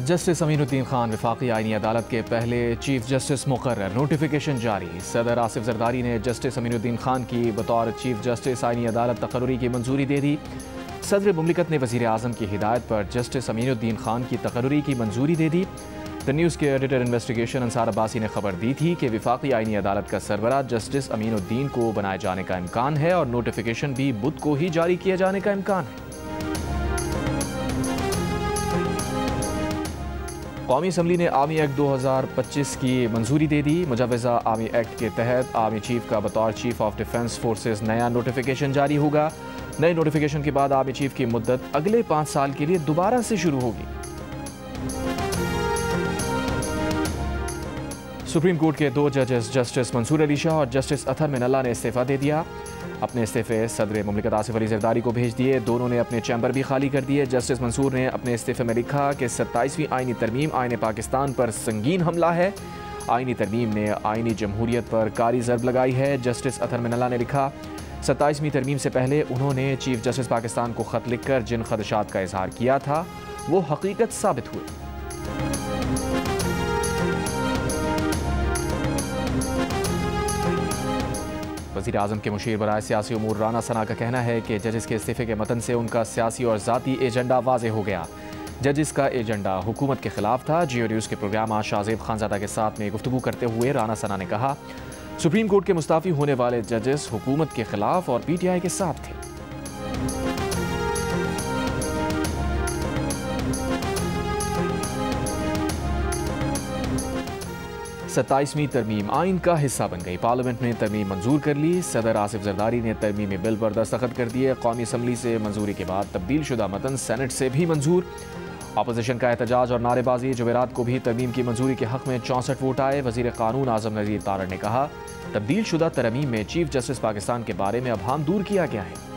Justice Aminuddin Khan वफाकी आईनी अदालत के पहले चीफ जस्टिस मुकर्रर, नोटिफिकेशन जारी। सदर आसिफ जरदारी ने जस्टिस अमीनुद्दीन खान की बतौर चीफ जस्टिस आईनी अदालत तकर्रुरी की मंजूरी दे दी। सदर मुमलिकत ने वज़ीर आज़म की हिदायत पर जस्टिस अमीनुद्दीन खान की तकर्रुरी की मंजूरी दे दी। द न्यूज़ के एडिटर इन्वेस्टिगेशन अंसार अब्बासी ने खबर दी थी कि वफाकी आईनी अदालत का सरबराह जस्टिस अमीनुद्दीन को बनाए जाने का इम्कान है और नोटिफिकेशन भी बुध को ही जारी किए जाने का इम्कान है। कौमी असम्बली ने आर्मी एक्ट 2025 की मंजूरी दे दी। मुजवज़ा आर्मी एक्ट के तहत आर्मी चीफ का बतौर चीफ ऑफ डिफेंस फोर्सेस नया नोटिफिकेशन जारी होगा। नए नोटिफिकेशन के बाद आर्मी चीफ की मुद्दत अगले 5 साल के लिए दोबारा से शुरू होगी। सुप्रीम कोर्ट के 2 जजेस जस्टिस मंसूर अली शाह और जस्टिस अतहर मिनल्ला ने इस्तीफा दे दिया। अपने इस्तीफे सदर मुमलिकत आसिफ अली जरदारी को भेज दिए। दोनों ने अपने चैम्बर भी खाली कर दिए। जस्टिस मंसूर ने अपने इस्तीफे में लिखा कि 27वीं आईनी तरमीम आईन पाकिस्तान पर संगीन हमला है। आईनी तरमीम ने आईनी जमहूरियत पर कारी ज़रब लगाई है। जस्टिस अतहर मिनल्ला ने लिखा, 27वीं तरमीम से पहले उन्होंने चीफ जस्टिस पाकिस्तान को ख़त लिखकर जिन खदशात का इजहार किया था वो हकीकत साबित हुए। वज़ीर आज़म के मुशीर बराए सियासी उमूर राना सना का कहना है कि जजेस के इस्तीफे के मतन से उनका सियासी और ज़ाती एजेंडा वाज़े हो गया। जजेस का एजेंडा हुकूमत के खिलाफ था। जियो न्यूज़ के प्रोग्राम आज शाहजेब खानज़ादा के साथ में गुफ्तगू करते हुए राना सना ने कहा, सुप्रीम कोर्ट के मुस्ताफ़ी होने वाले जजेस हुकूमत के खिलाफ और PTI के साथ थे। 27वीं तरमीम आइन का हिस्सा बन गई। पार्लियामेंट ने तरमीम मंजूर कर ली। सदर आसिफ जरदारी ने तरमीमी बिल पर दस्तखत कर दिए। कौमी असम्बली से मंजूरी के बाद तब्दील शुदा मतन सेनेट से भी मंजूर। अपोजिशन का एहतजाज और नारेबाजी। जुमेरात को भी तरमीम की मंजूरी के हक़ में 64 वोट आए। वज़ीर क़ानून आज़म नज़ीर तारड़ ने कहा, तब्दील शुदा तरमीम में चीफ जस्टिस पाकिस्तान के बारे में अबहाम दूर किया गया है।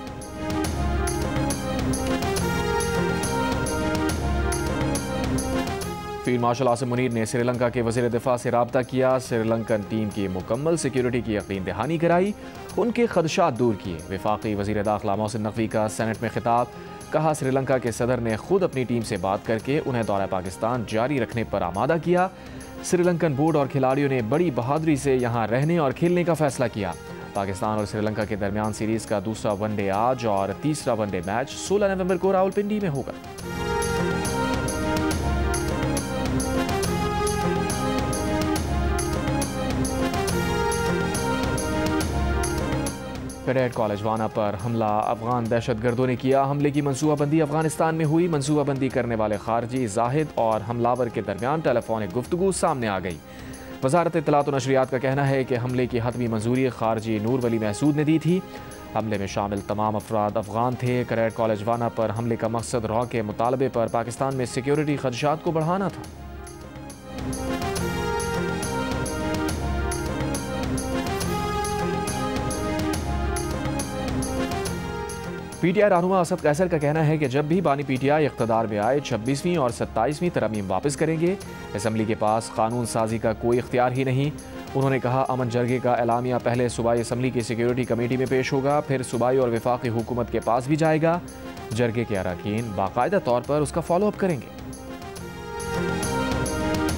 फील्ड मार्शल आसिम मुनीर ने श्रीलंका के वज़ीर दिफा से राब्ता किया। श्रीलंकन टीम की मुकम्मल सिक्योरिटी की यकीन दहानी कराई, उनके खदशात दूर किए। वफाकी वज़ीर दाखिला मोहसिन नकवी का सेनेट में खिताब। कहा, श्रीलंका के सदर ने खुद अपनी टीम से बात करके उन्हें दौरा पाकिस्तान जारी रखने पर आमादा किया। श्रीलंकन बोर्ड और खिलाड़ियों ने बड़ी बहादुरी से यहाँ रहने और खेलने का फैसला किया। पाकिस्तान और श्रीलंका के दरमियान सीरीज़ का दूसरा वनडे आज और तीसरा वनडे मैच 16 नवंबर को रावलपिंडी में होगा। कैडेट कॉलेज वाना पर हमला अफगान दहशतगर्दों ने किया। हमले की मनसूबाबंदी अफगानिस्तान में हुई। मनसूबाबंदी करने वाले खारजी जाहिद और हमलावर के दरमियान टेलीफोनिक गुफ्तगू सामने आ गई। वजारत इत्तलात और नशरियात का कहना है कि हमले की हतमी मंजूरी खारजी नूर वली महसूद ने दी थी। हमले में शामिल तमाम अफराद अफगान थे। कैडेट कॉलेज वाना पर हमले का मकसद रॉ के मुतालबे पर पाकिस्तान में सिक्योरिटी खदशात को बढ़ाना था। PTI रहनुमा असद कैसर का कहना है कि जब भी बानी PTI इख्तियार में आए 26वीं और 27वीं तरमीम वापस करेंगे। असम्बली के पास कानून साजी का कोई इख्तियार ही नहीं। उन्होंने कहा, अमन जरगे का एलामिया पहले सूबाई असम्बली की सिक्योरिटी कमेटी में पेश होगा, फिर सूबाई और वफाकी हुकूमत के पास भी जाएगा। जरगे के अरकान बाकायदा तौर पर उसका फॉलो अप करेंगे।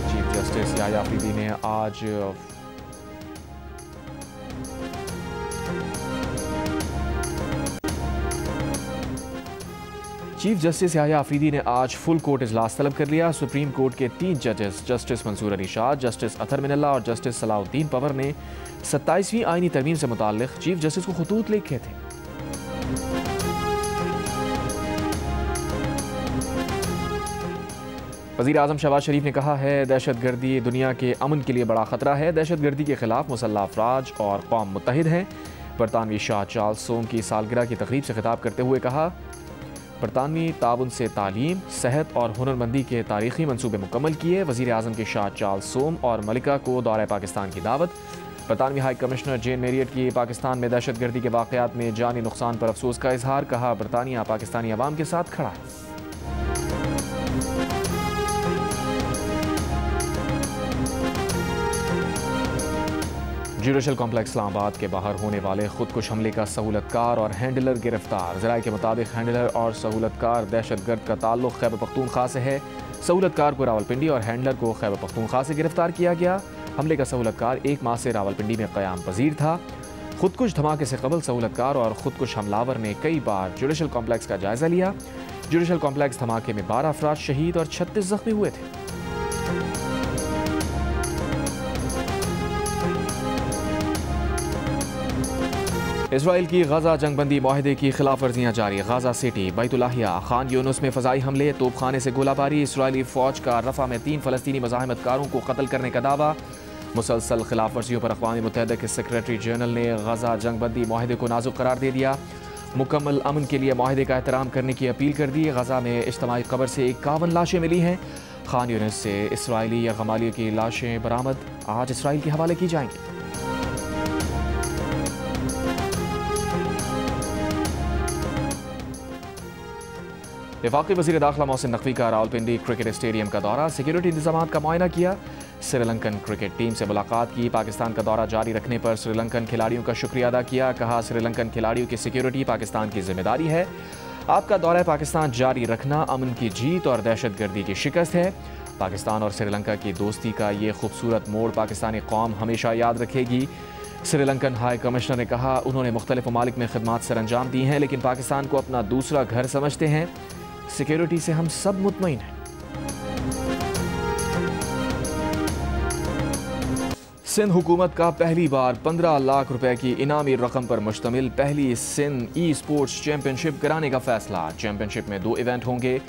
चीफ जस्टिस याह्या अफरीदी ने आज चीफ जस्टिस याह्या अफरीदी ने आज फुल कोर्ट इजलास तलब कर लिया। सुप्रीम कोर्ट के 3 जजेस जस्टिस मंसूर अली शाह, जस्टिस अतहर मिनल्ला और जस्टिस सलाउद्दीन पवर ने 27वीं आईनी तरमीम से मुताल्लिक चीफ जस्टिस को खतूत लिखे थे। वज़ीर आज़म शहबाज शरीफ ने कहा है, दहशतगर्दी दुनिया के अमन के लिए बड़ा ख़तरा है। दहशतगर्दी के खिलाफ मुसल्लह अफराज और कौम मुत्तहिद हैं। बरतानवी शाह चार्ल्स सोम की सालगिरह की तकरीब से खिताब करते हुए कहा, बरतानवी ताउन से तालीम, सेहत और हुनरमंदी के तारीखी मनसूबे मुकम्मल किए। वज़ीर आज़म के शाह चार्ल्स सोम और मलिका को दौरा पाकिस्तान की दावत। बरतानवी हाई कमिश्नर जेन मेरियट की पाकिस्तान में दहशतगर्दी के वाक़यात में जानी नुकसान पर अफसोस का इजहार। कहा, बरतानिया पाकिस्तानी अवाम के साथ खड़ा है। जुडिशल कॉम्प्लेक्स इस्लामाबाद के बाहर होने वाले खुदकुश हमले का सहूलतकार और हैंडलर गिरफ्तार। ज़राए के मुताबिक हैंडलर और सहूलतकार दहशतगर्द का ताल्लुक खैबर पख्तूनख्वा से है। सहूलतकार को रावलपिंडी और हैंडलर को खैबर पख्तूनख्वा से गिरफ्तार किया गया। हमले का सहूलतकार 1 माह से रावलपिंडी में क़याम पजीर था। खुदकुश धमाके से कबल सहूलतकार और खुदकुश हमलावर ने कई बार जुडिशल कॉम्प्लेक्स का जायजा लिया। जुडिशल कॉम्प्लेक्स धमाके में 12 अफराद शहीद और 36 जख्मी हुए थे। इसराइल की गजा जंगबंदी माहिदे की खिलाफ वर्जियाँ जारी। गाजा सिटी, बैतुल्लाहिया, खान यूनुस में फ़ज़ाई हमले, तोपखाने से गोलाबारी। इसराइली फ़ौज का रफ़ा में 3 फ़लस्तीनी मज़ाहमतकारों को कत्ल करने का दावा। मुसलसल खिलाफ वर्जियों पर अक़वाम मुत्तहिदा के सेक्रेटरी जनरल ने गजा जंगबंदी माहिदे को नाजुक करार दे दिया। मुकम्मल अमन के लिए माहिदे का एहतराम करने की अपील कर दी। गजा में इज्तिमाई कब्र से 51 लाशें मिली हैं। खान यूनुस से इसराइली यरगमालियों की लाशें बरामद आज इसराइल के हवाले की जाएंगी। वफाकी वज़ीर दाखिला मोहसिन नकवी का रावलपिंडी क्रिकेट स्टेडियम का दौरा, सिक्योरिटी इंतजाम का मुआयना किया। श्रीलंकन क्रिकेट टीम से मुलाकात की। पाकिस्तान का दौरा जारी रखने पर श्रीलंकन खिलाड़ियों का शुक्रिया अदा किया। कहा, श्रीलंकन खिलाड़ियों की सिक्योरिटी पाकिस्तान की जिम्मेदारी है। आपका दौरा पाकिस्तान जारी रखना अमन की जीत और दहशतगर्दी की शिकस्त है। पाकिस्तान और श्रीलंका की दोस्ती का ये खूबसूरत मोड़ पाकिस्तानी कौम हमेशा याद रखेगी। श्रीलंकन हाई कमिश्नर ने कहा, उन्होंने मुख्तलिफ ममालिक में खिदमात सर अंजाम दी हैं, लेकिन पाकिस्तान को अपना दूसरा घर समझते हैं। सिक्योरिटी से हम सब मुतमईन हैं। सिंध हुकूमत का पहली बार 15 लाख रुपए की इनामी रकम पर मुश्तमिल पहली सिंध ई स्पोर्ट्स चैंपियनशिप कराने का फैसला। चैंपियनशिप में 2 इवेंट होंगे।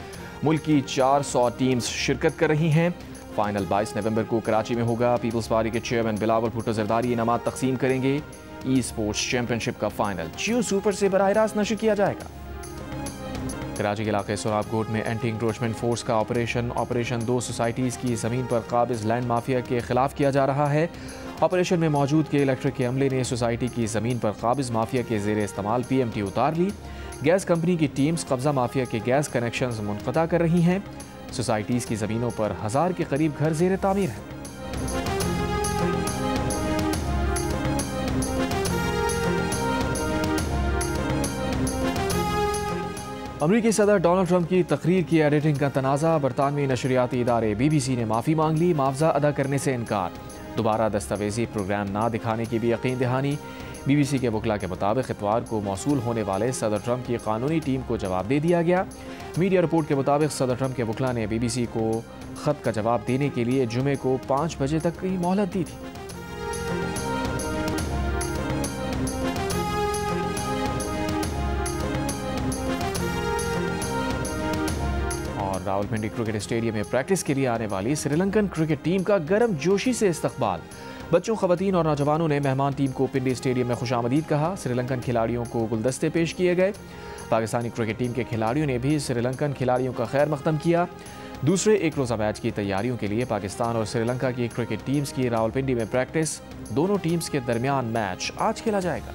मुल्क की 400 टीम्स शिरकत कर रही हैं। फाइनल 22 नवंबर को कराची में होगा। पीपल्स पार्टी के चेयरमैन बिलावल भुट्टो जरदारी इनामात तकसीम करेंगे। ई स्पोर्ट्स चैंपियनशिप का फाइनल जियो सुपर से बराह रास्त नशर किया जाएगा। कराची के इलाके सोराबकोट में एंटी इंक्रोचमेंट फोर्स का ऑपरेशन 2 सोसाइटीज़ की ज़मीन पर काबिज लैंड माफिया के खिलाफ किया जा रहा है। ऑपरेशन में मौजूद के इलेक्ट्रिक के अमले ने सोसाइटी की ज़मीन पर काबिज माफिया के ज़ेर इस्तेमाल PMT उतार ली। गैस कंपनी की टीम्स कब्जा माफिया के गैस कनेक्शंस मुनक़ता कर रही हैं। सोसाइटीज़ की ज़मीनों पर 1000 के करीब घर ज़ेर तामीर है। अमरीकी सदर डोनाल्ड ट्रंप की तकरीर की एडिटिंग का तनाज़ा। बरतानवी नशरियाती इदारे BBC ने माफ़ी मांग ली। मुआवजा अदा करने से इनकार। दोबारा दस्तावेजी प्रोग्राम ना दिखाने की भी यकीन दहानी। BBC के वकला के मुताबिक इतवार को मौसूल होने वाले सदर ट्रंप की कानूनी टीम को जवाब दे दिया गया। मीडिया रिपोर्ट के मुताबिक सदर ट्रंप के वकला ने BBC को ख़त का जवाब देने के लिए जुमे को 5 बजे तक की मोहलत दी थी। रावलपिंडी क्रिकेट स्टेडियम में प्रैक्टिस के लिए आने वाली श्रीलंकन क्रिकेट टीम का गर्म जोशी से इस्तकबाल। बच्चों, खवातीन और नौजवानों ने मेहमान टीम को पिंडी स्टेडियम में खुशामदीद कहा। श्रीलंकन खिलाड़ियों को गुलदस्ते पेश किए गए। पाकिस्तानी क्रिकेट टीम के खिलाड़ियों ने भी श्रीलंकन खिलाड़ियों का खैर मकदम किया। दूसरे एक रोज़ा मैच की तैयारियों के लिए पाकिस्तान और श्रीलंका की क्रिकेट टीम्स की रावलपिंडी में प्रैक्टिस। दोनों टीम्स के दरमियान मैच आज खेला जाएगा।